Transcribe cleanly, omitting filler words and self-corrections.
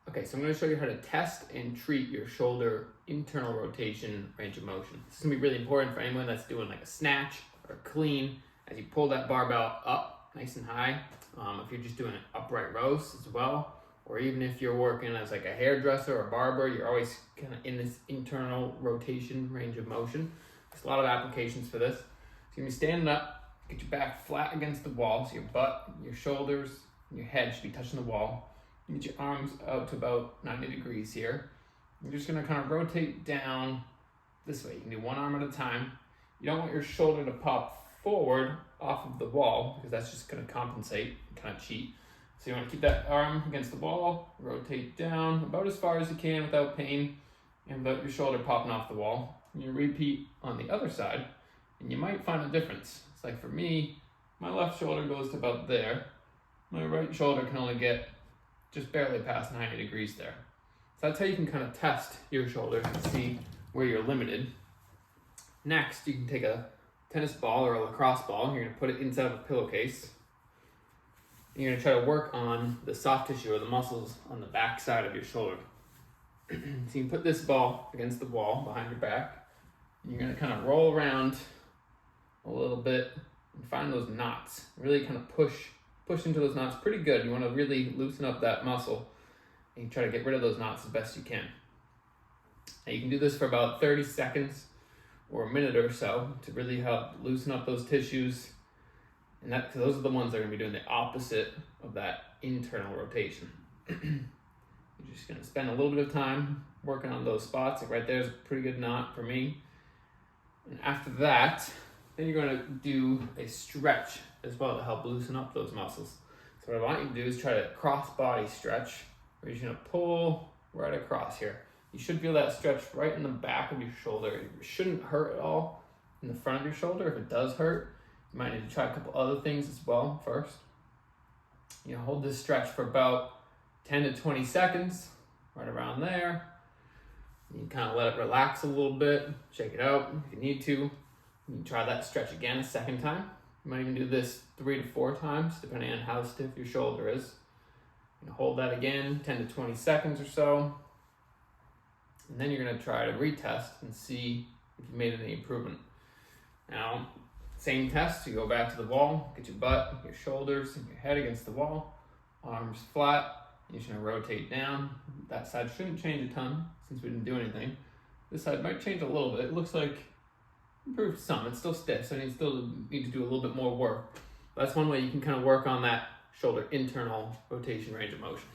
Okay, so I'm going to show you how to test and treat your shoulder internal rotation range of motion. This is going to be really important for anyone that's doing like a snatch or clean as you pull that barbell up nice and high. If you're just doing an upright rows as well, or even if you're working as like a hairdresser or barber, you're always kind of in this internal rotation range of motion. There's a lot of applications for this. So you're going to be standing up, get your back flat against the wall, so your butt, your shoulders, and your head should be touching the wall. Get your arms out to about 90 degrees here. You're just gonna kind of rotate down this way. You can do one arm at a time. You don't want your shoulder to pop forward off of the wall because that's just gonna compensate and kind of cheat. So you wanna keep that arm against the wall, rotate down about as far as you can without pain and without your shoulder popping off the wall. And you repeat on the other side and you might find a difference. It's like for me, my left shoulder goes to about there. My right shoulder can only get just barely past 90 degrees there. So that's how you can kind of test your shoulders and see where you're limited. Next, you can take a tennis ball or a lacrosse ball and you're gonna put it inside of a pillowcase. You're gonna try to work on the soft tissue or the muscles on the back side of your shoulder. So you can put this ball against the wall behind your back. And you're gonna kind of roll around a little bit and find those knots. Really kind of push into those knots pretty good. You want to really loosen up that muscle and try to get rid of those knots as best you can. Now you can do this for about 30 seconds or a minute or so to really help loosen up those tissues. And those are the ones that are going to be doing the opposite of that internal rotation. You're just going to spend a little bit of time working on those spots. Like right there is a pretty good knot for me. And after that, then you're going to do a stretch as well to help loosen up those muscles. So what I want you to do is try to cross body stretch, where you're just gonna pull right across here. You should feel that stretch right in the back of your shoulder. It shouldn't hurt at all in the front of your shoulder. If it does hurt, you might need to try a couple other things as well first. You know, hold this stretch for about 10 to 20 seconds, right around there. You can kind of let it relax a little bit, shake it out if you need to. You can try that stretch again a second time. You might even do this 3 to 4 times, depending on how stiff your shoulder is. You hold that again, 10 to 20 seconds or so. And then you're gonna try to retest and see if you made any improvement. Now, same test, you go back to the wall, get your butt, your shoulders, and your head against the wall, arms flat. You're just gonna rotate down. That side shouldn't change a ton since we didn't do anything. This side might change a little bit. It looks like improved some. It's still stiff, so you still need to do a little bit more work. That's one way you can kind of work on that shoulder internal rotation range of motion.